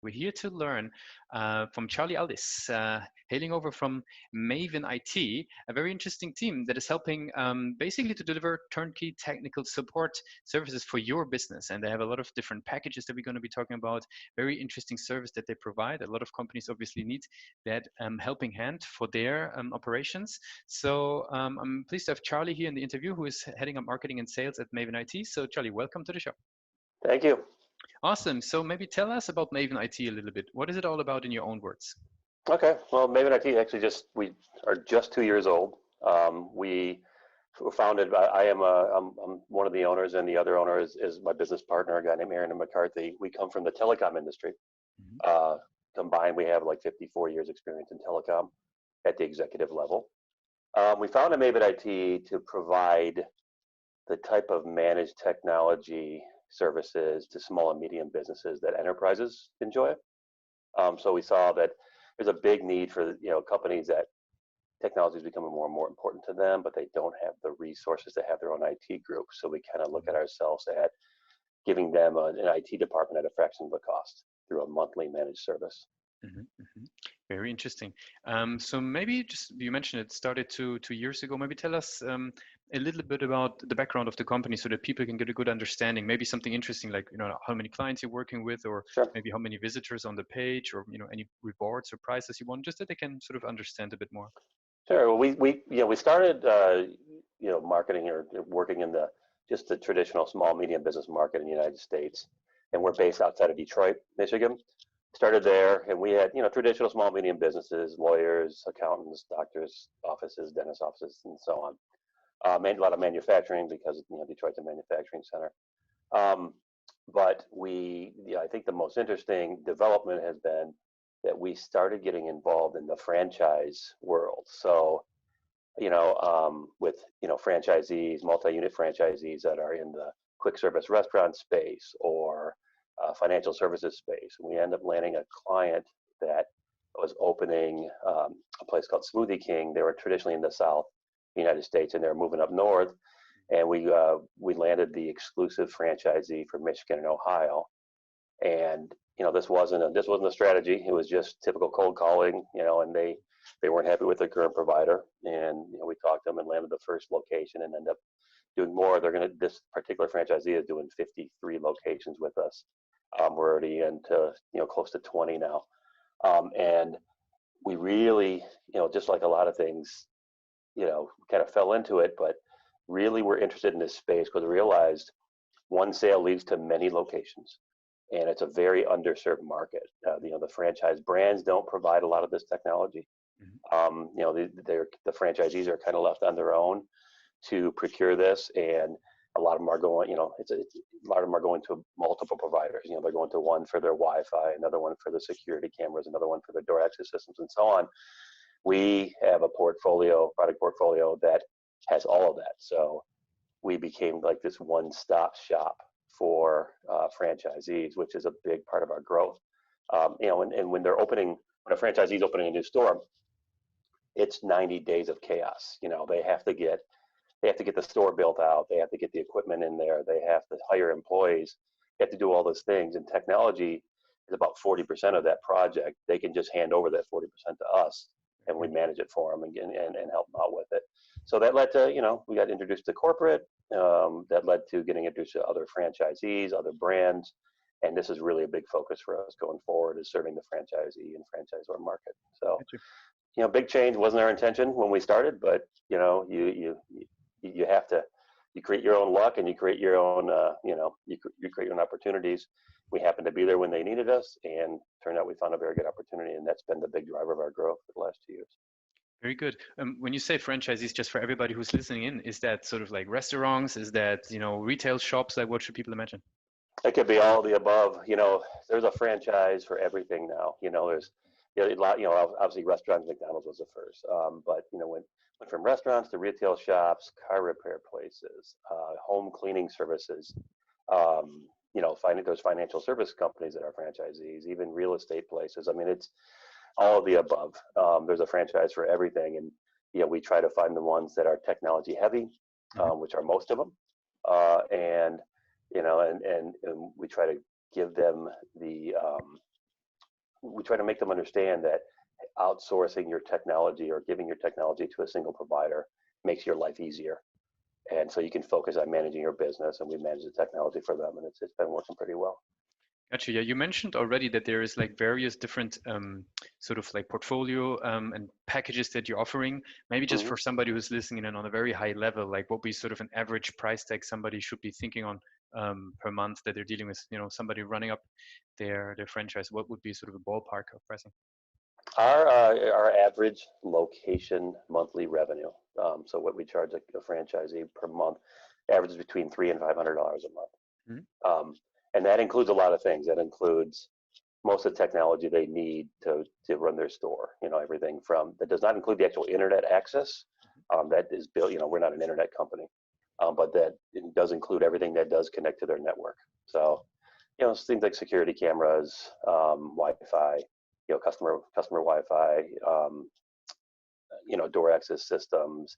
We're here to learn from Charlie Aldis, hailing over from Maven IT, a very interesting team that is helping basically to deliver turnkey technical support services for your business. And they have a lot of different packages that we're going to be talking about. Very interesting service that they provide. A lot of companies obviously need that helping hand for their operations. So I'm pleased to have Charlie here in the interview, who is heading up marketing and sales at Maven IT. So Charlie, welcome to the show. Thank you. Awesome. So maybe tell us about Maven IT a little bit. What is it all about in your own words? Okay. Well, Maven IT actually we are just 2 years old. We were founded. I'm one of the owners, and the other owner is my business partner, a guy named Aaron McCarthy. We come from the telecom industry. Combined, we have like 54 years experience in telecom at the executive level. We founded Maven IT to provide the type of managed technology services to small and medium businesses that enterprises enjoy. So we saw that there's a big need for companies that technology is becoming more and more important to them, but they don't have the resources to have their own IT group. So we kind of look at ourselves at giving them an IT department at a fraction of the cost through a monthly managed service. Very interesting. So maybe just, you mentioned it started 2 years ago. Maybe tell us a little bit about the background of the company so that people can get a good understanding. Maybe something interesting like, how many clients you're working with, or Sure. maybe how many visitors on the page, or, any rewards or prizes you want, just that they can sort of understand a bit more. Sure. Well, we started, marketing or working in just the traditional small, medium business market in the United States. And we're based outside of Detroit, Michigan. Started there, and we had, traditional small, medium businesses, lawyers, accountants, doctors' offices, dentist offices, and so on. A lot of manufacturing because, Detroit's a manufacturing center. But I think the most interesting development has been that we started getting involved in the franchise world. So, with, franchisees, multi-unit franchisees that are in the quick service restaurant space or financial services space. We end up landing a client that was opening a place called Smoothie King. They were traditionally in the South United States, and they were moving up north. And we landed the exclusive franchisee for Michigan and Ohio. And this wasn't a strategy. It was just typical cold calling. And they weren't happy with their current provider. And we talked to them and landed the first location, and ended up doing more. This particular franchisee is doing 53 locations with us. We're already into close to 20 now, and we really just like a lot of things, kind of fell into it, but really we're interested in this space because we realized one sale leads to many locations, and it's a very underserved market. The franchise brands don't provide a lot of this technology. The franchisees are kind of left on their own to procure this, and a lot of them are going, a lot of them are going to multiple providers. They're going to one for their Wi-Fi, another one for the security cameras, another one for the door access systems, and so on. We have a product portfolio that has all of that. So we became like this one-stop shop for franchisees, which is a big part of our growth. And when a franchisee is opening a new store, it's 90 days of chaos. They have to get the store built out. They have to get the equipment in there. They have to hire employees. They have to do all those things. And technology is about 40% of that project. They can just hand over that 40% to us, and we manage it for them and help them out with it. So that led to, we got introduced to corporate. That led to getting introduced to other franchisees, other brands. And this is really a big focus for us going forward, is serving the franchisee and franchisor market. So, big change wasn't our intention when we started, but, you have to, you create your own luck, and you create your own, you create your own opportunities. We happened to be there when they needed us, and turned out we found a very good opportunity, and that's been the big driver of our growth for the last 2 years. Very good. When you say franchisees, just for everybody who's listening in, is that sort of like restaurants? Is that, retail shops? Like, what should people imagine? It could be all of the above. There's a franchise for everything now. There's a lot, obviously restaurants, McDonald's was the first, but, went from restaurants to retail shops, car repair places, home cleaning services. There's financial service companies that are franchisees, even real estate places. I mean, it's all of the above. There's a franchise for everything, and we try to find the ones that are technology heavy, which are most of them, and we try to give them the we try to make them understand that outsourcing your technology or giving your technology to a single provider makes your life easier. And so you can focus on managing your business, and we manage the technology for them, and it's been working pretty well. Gotcha. Yeah, you mentioned already that there is like various different sort of like portfolio and packages that you're offering. Maybe just Mm-hmm. for somebody who's listening in on a very high level, like what would be sort of an average price tag somebody should be thinking on per month that they're dealing with, somebody running up their franchise. What would be sort of a ballpark of pricing? Our average location monthly revenue, so what we charge a franchisee per month, averages between $300 and $500 a month. Mm-hmm. And that includes a lot of things. That includes most of the technology they need to run their store. Everything from that does not include the actual internet access. That is built. We're not an internet company, but that it does include everything that does connect to their network. So, things like security cameras, Wi-Fi, customer Wi-Fi, door access systems,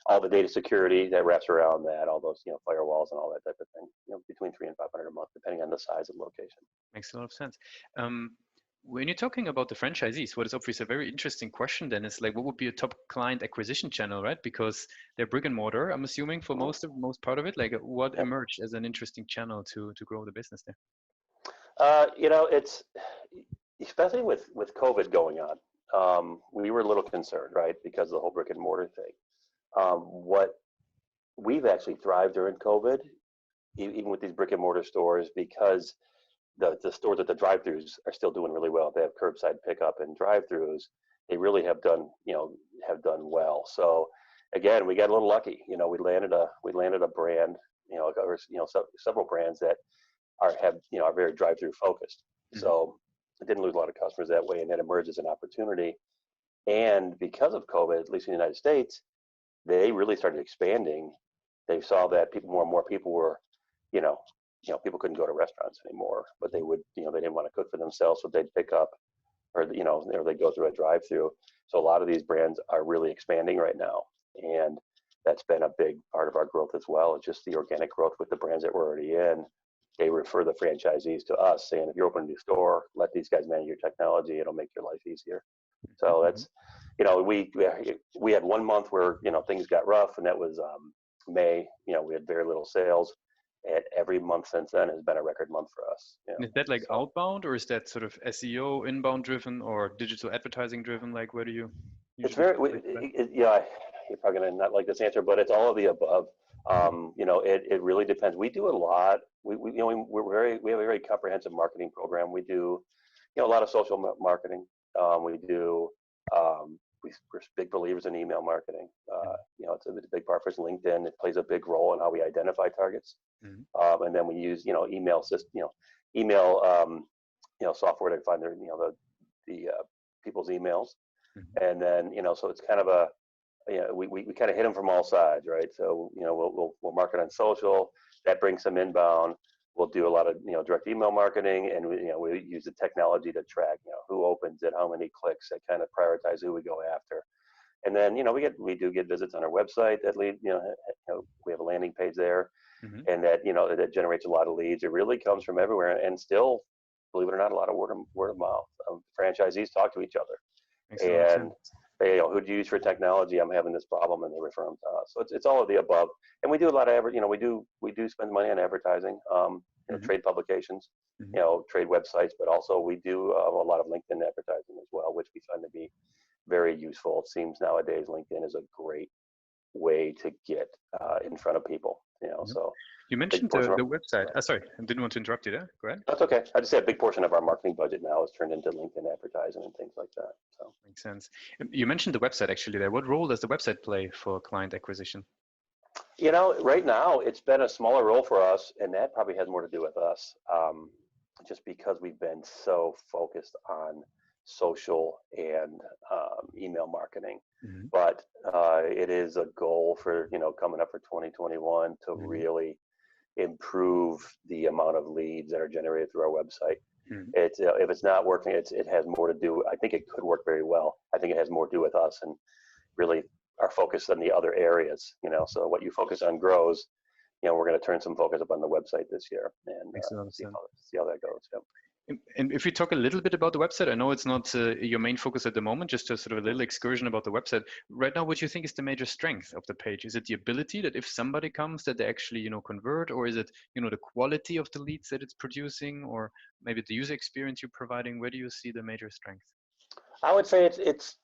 all the data security that wraps around that, all those, firewalls and all that type of thing, between $300 and $500 a month, depending on the size and location. Makes a lot of sense. When you're talking about the franchisees, what is obviously a very interesting question then is like, what would be a top client acquisition channel, right? Because they're brick and mortar, I'm assuming for most part of it. Like, what Yep. emerged as an interesting channel to grow the business there? It's especially with COVID going on, we were a little concerned, right, because of the whole brick and mortar thing. What we've actually thrived during COVID, even with these brick and mortar stores, because the stores at the drive-throughs are still doing really well. They have curbside pickup and drive-throughs. They really have done well. So again, we got a little lucky. We landed a brand, or several brands that are very drive-through focused. Mm-hmm. So it didn't lose a lot of customers that way, and that emerged as an opportunity. And because of COVID, at least in the United States, they really started expanding. They saw that more and more people were, people couldn't go to restaurants anymore, but they would, they didn't want to cook for themselves, so they'd pick up, or they'd go through a drive-through. So a lot of these brands are really expanding right now, and that's been a big part of our growth as well. It's just the organic growth with the brands that we're already in. They refer the franchisees to us, saying, if you're opening a new store, let these guys manage your technology. It'll make your life easier. So that's, we had 1 month where, things got rough, and that was May. We had very little sales. And every month since then has been a record month for us. Is that like outbound, or is that sort of SEO inbound driven or digital advertising driven? Like, where do you? It's very, you're probably gonna not like this answer, but it's all of the above. It really depends. We do a lot. We have a very comprehensive marketing program. We do, a lot of social marketing. We do. We're big believers in email marketing. It's a big part for us. LinkedIn, it plays a big role in how we identify targets. Mm-hmm. And then we use, email software to find their, the people's emails. Mm-hmm. And then, so it's kind of we kind of hit them from all sides, right? So, we'll market on social. That brings some inbound. We'll do a lot of, direct email marketing, and we use the technology to track, who opens it, how many clicks, that kind of prioritize who we go after. And then, we do get visits on our website that lead, we have a landing page there, mm-hmm. and that, that generates a lot of leads. It really comes from everywhere, and still, believe it or not, a lot of word of mouth. Franchisees talk to each other. And they, who do you use for technology? I'm having this problem, and they refer them to us. So it's all of the above. And we do a lot of we do spend money on advertising, mm-hmm. Trade publications, mm-hmm. Trade websites, but also we do a lot of LinkedIn advertising as well, which we find to be very useful. It seems nowadays LinkedIn is a great way to get in front of people. Mm-hmm. So you mentioned the website. Sorry, I didn't want to interrupt you there. Go ahead. That's okay. I just said a big portion of our marketing budget now is turned into LinkedIn advertising and things like that. So makes sense. You mentioned the website actually there. What role does the website play for client acquisition? Right now it's been a smaller role for us, and that probably has more to do with us, just because we've been so focused on social and email marketing. Mm-hmm. But it is a goal for coming up for 2021 to mm-hmm. really improve the amount of leads that are generated through our website. Mm-hmm. It's if it's not working, it has more to do. I think it could work very well. I think it has more to do with us and really our focus on the other areas. So what you focus on grows. We're going to turn some focus up on the website this year and see how that goes. Yeah. And if we talk a little bit about the website, I know it's not your main focus at the moment, just a sort of a little excursion about the website. Right now, what do you think is the major strength of the page? Is it the ability that if somebody comes that they actually, convert, or is it, the quality of the leads that it's producing, or maybe the user experience you're providing? Where do you see the major strength? I would say it's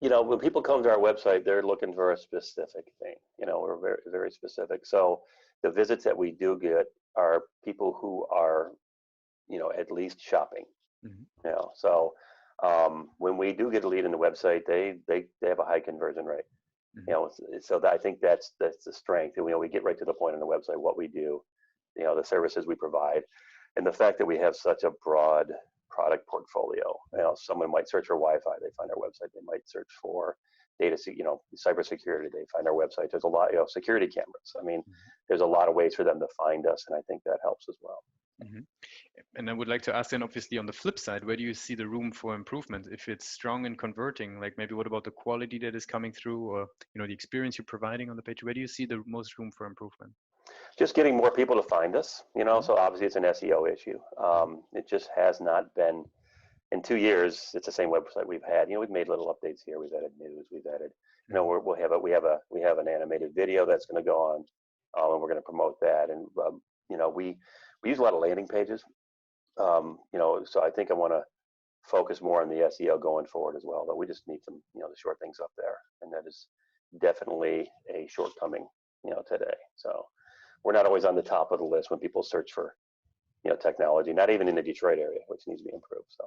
when people come to our website, they're looking for a specific thing. We're very, very specific. So the visits that we do get are people who are, at least shopping. Mm-hmm. So when we do get a lead in the website, they have a high conversion rate. Mm-hmm. So I think that's the strength. And we get right to the point on the website, what we do, the services we provide, and the fact that we have such a broad product portfolio. Someone might search for Wi-Fi, they find our website. They might search for cybersecurity, they find our website. There's a lot, security cameras. I mean, there's a lot of ways for them to find us, and I think that helps as well. Mm-hmm. And I would like to ask then, obviously, on the flip side, where do you see the room for improvement? If it's strong in converting, like maybe what about the quality that is coming through, or the experience you're providing on the page? Where do you see the most room for improvement? Just getting more people to find us, Mm-hmm. So obviously it's an SEO issue. It just has not been, in 2 years, it's the same website we've had. We've made little updates here. We've added news. We've added, we have an animated video that's going to go on, and we're going to promote that. And we use a lot of landing pages. So I think I want to focus more on the SEO going forward as well. But we just need some, to short things up there, and that is definitely a shortcoming, today. So we're not always on the top of the list when people search for, technology, not even in the Detroit area, which needs to be improved. So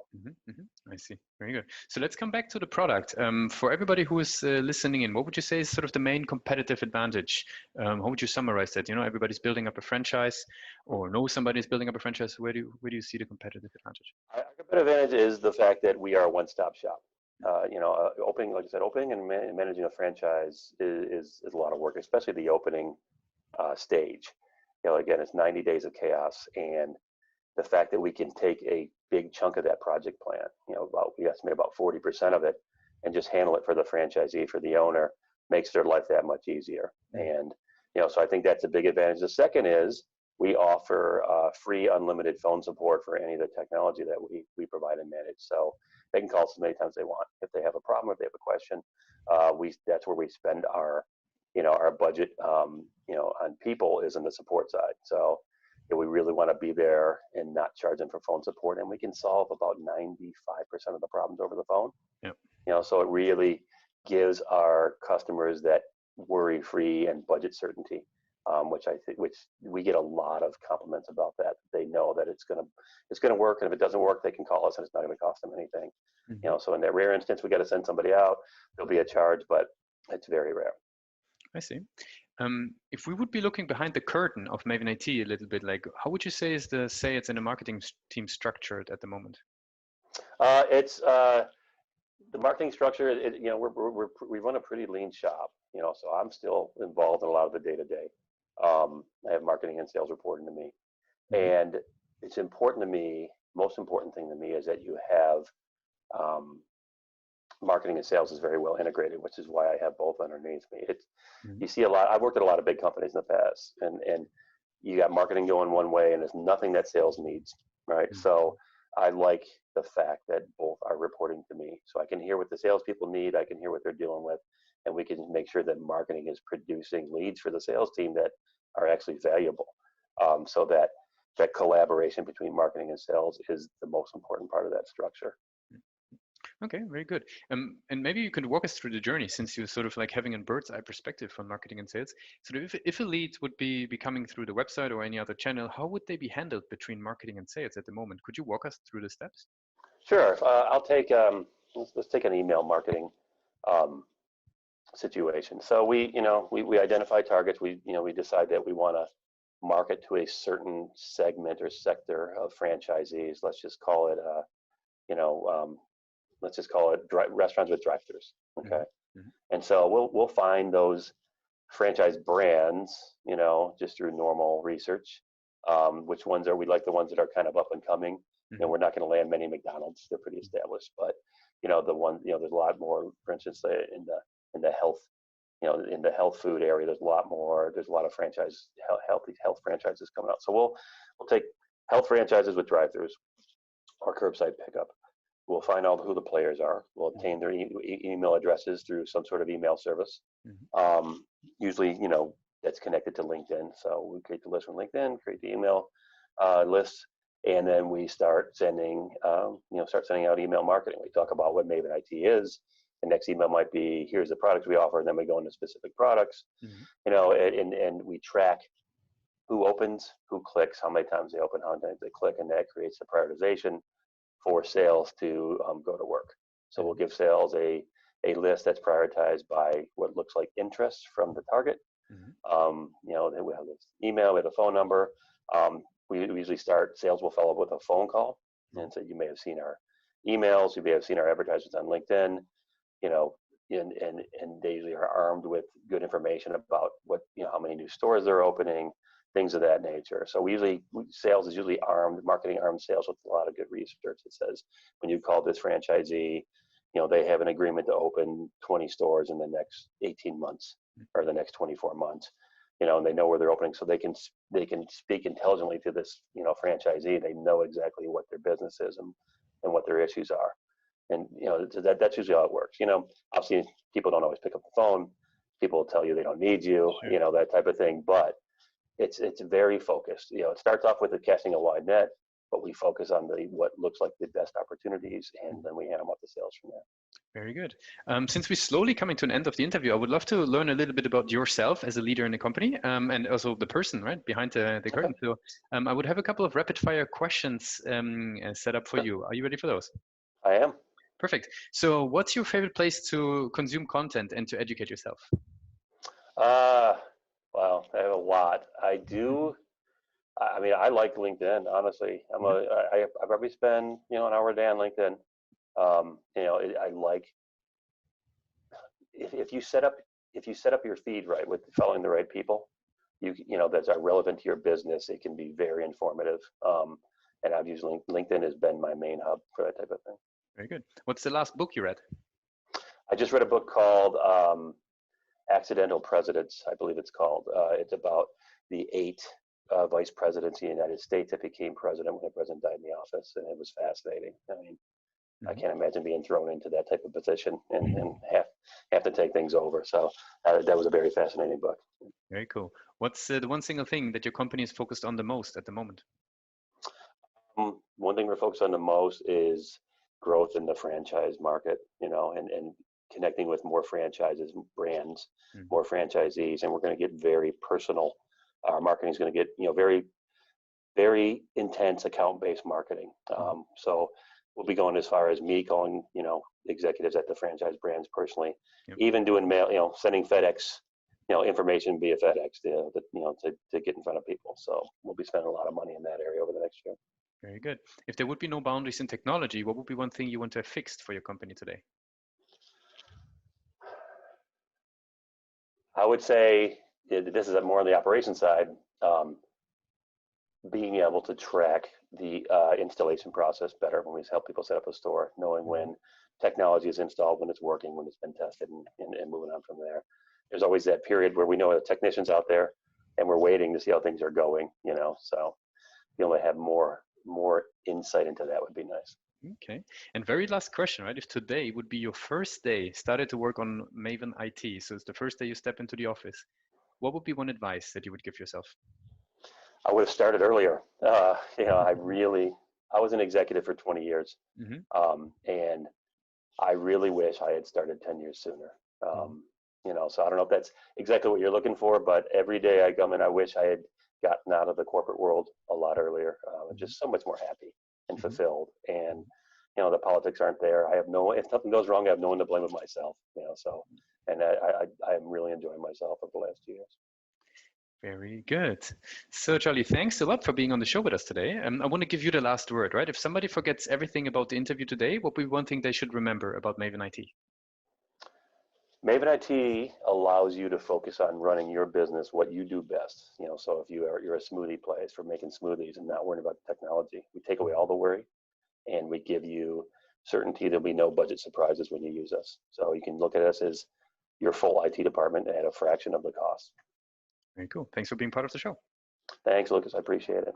I see. Very good. So let's come back to the product. For everybody who is listening in, what would you say is sort of the main competitive advantage? How would you summarize that? Everybody's building up a franchise, or knows somebody is building up a franchise. Where do you see the competitive advantage? Our competitive advantage is the fact that we are a one-stop shop. Opening, like I said, opening and managing a franchise is a lot of work, especially the opening stage. Again, it's 90 days of chaos, and the fact that we can take a big chunk of that project plan, we estimate about 40% of it, and just handle it for the franchisee, for the owner, makes their life that much easier. And, so I think that's a big advantage. The second is we offer free unlimited phone support for any of the technology that we provide and manage. So they can call us as many times as they want. If they have a problem, if they have a question, that's where we spend our budget, on people, is in the support side. So we really want to be there and not charge them for phone support, and we can solve about 95% of the problems over the phone. Yep. So it really gives our customers that worry-free and budget certainty, which we get a lot of compliments about that. They know that it's gonna work, and if it doesn't work, they can call us, and it's not going to cost them anything. Mm-hmm. So in that rare instance, we got to send somebody out, there'll be a charge, but it's very rare. I see. If we would be looking behind the curtain of Maven IT a little bit, like how would you say is the sales and the marketing team structured at the moment? It's the marketing structure. We run a pretty lean shop, so I'm still involved in a lot of the day-to-day. I have marketing and sales reporting to me, and it's important to me. Most important thing to me is that you have marketing and sales is very well integrated, which is why I have both underneath me. You see a lot. I've worked at a lot of big companies in the past, and you got marketing going one way, and there's nothing that sales needs, right? So I like the fact that both are reporting to me, so I can hear what the salespeople need, I can hear what they're dealing with, and we can make sure that marketing is producing leads for the sales team that are actually valuable. So that collaboration between marketing and sales is the most important part of that structure. Okay, very good. And maybe you could walk us through the journey, since you're sort of like having a bird's eye perspective on marketing and sales. So if a lead would be coming through the website or any other channel, how would they be handled between marketing and sales at the moment? Could you walk us through the steps? Sure. I'll take let's take an email marketing situation. So we identify targets. We decide that we want to market to a certain segment or sector of franchisees. Let's just call it restaurants with drive-thrus. Okay. And so we'll find those franchise brands, just through normal research. Which ones we like the ones that are kind of up and coming. We're not going to land many McDonald's; they're pretty established. But the one, there's a lot more. For instance, in the health food area, there's a lot more. There's a lot of health franchises coming out. So we'll take health franchises with drive-thrus. or curbside pickup. We'll find out who the players are. We'll obtain their email addresses through some sort of email service. Usually, that's connected to LinkedIn. So we create the list from LinkedIn, create the email list, and then we start sending out email marketing. We talk about what Maven IT is. The next email might be, here's the products we offer, and then we go into specific products. And we track who opens, who clicks, how many times they open, how many times they click, and that creates the prioritization for sales to go to work. So we'll give sales a list that's prioritized by what looks like interest from the target. Then we have this email, we have a phone number. We usually sales will follow up with a phone call. And so you may have seen our emails, you may have seen our advertisements on LinkedIn, and they usually are armed with good information about what, how many new stores they're opening, things of that nature. So sales is usually marketing armed sales with a lot of good research. It says, when you call this franchisee, they have an agreement to open 20 stores in the next 18 months or the next 24 months, and they know where they're opening, so they can speak intelligently to this, franchisee. They know exactly what their business is and what their issues are. And, that's usually how it works. Obviously people don't always pick up the phone. People will tell you they don't need you, Sure. That type of thing. But it's very focused. It starts off with casting a wide net, but we focus on what looks like the best opportunities, and then we hand them off to sales from there. Very good. Since we're slowly coming to an end of the interview, I would love to learn a little bit about yourself as a leader in the company, and also the person right behind the curtain. So I would have a couple of rapid fire questions set up for you. Are you ready for those? I am. Perfect. So what's your favorite place to consume content and to educate yourself? Wow, I have a lot. I do. I mean, I like LinkedIn, honestly. I probably spend, an hour a day on LinkedIn. I like, if you set up your feed right with following the right people, that's relevant to your business. It can be very informative. And I've used LinkedIn has been my main hub for that type of thing. Very good. What's the last book you read? I just read a book called Accidental Presidents, I believe it's called. It's about the 8 vice presidents in the United States that became president when the president died in the office, and it was fascinating. I mean, I can't imagine being thrown into that type of position and have to take things over. So that was a very fascinating book. Very cool. What's the one single thing that your company is focused on the most at the moment? One thing we're focused on the most is growth in the franchise market, and connecting with more franchises, brands, more franchisees, and we're going to get very personal. Our marketing is going to get, very, very intense account-based marketing. So we'll be going as far as me calling, executives at the franchise brands personally, even doing mail, sending FedEx, information via FedEx to get in front of people. So we'll be spending a lot of money in that area over the next year. Very good. If there would be no boundaries in technology, what would be one thing you want to have fixed for your company today? I would say, this is more on the operations side, being able to track the installation process better when we help people set up a store, knowing when technology is installed, when it's working, when it's been tested, and moving on from there. There's always that period where we know the technician's out there and we're waiting to see how things are going, so being able to have more insight into that would be nice. Okay. And very last question, right? If today would be your first day started to work on Maven IT, so it's the first day you step into the office, what would be one advice that you would give yourself? I would have started earlier. I was an executive for 20 years, and I really wish I had started 10 years sooner. So I don't know if that's exactly what you're looking for, but every day I come and I wish I had gotten out of the corporate world a lot earlier. Just so much more happy and fulfilled. And, the politics aren't there. If something goes wrong, I have no one to blame but myself, and I'm really enjoying myself over the last 2 years. Very good. So Charlie, thanks a lot for being on the show with us today. I want to give you the last word, right? If somebody forgets everything about the interview today, what would be one thing they should remember about Maven IT? Maven IT allows you to focus on running your business, what you do best. So if you're a smoothie place for making smoothies and not worrying about the technology, we take away all the worry, and we give you certainty there'll be no budget surprises when you use us. So you can look at us as your full IT department at a fraction of the cost. Very cool. Thanks for being part of the show. Thanks, Lucas. I appreciate it.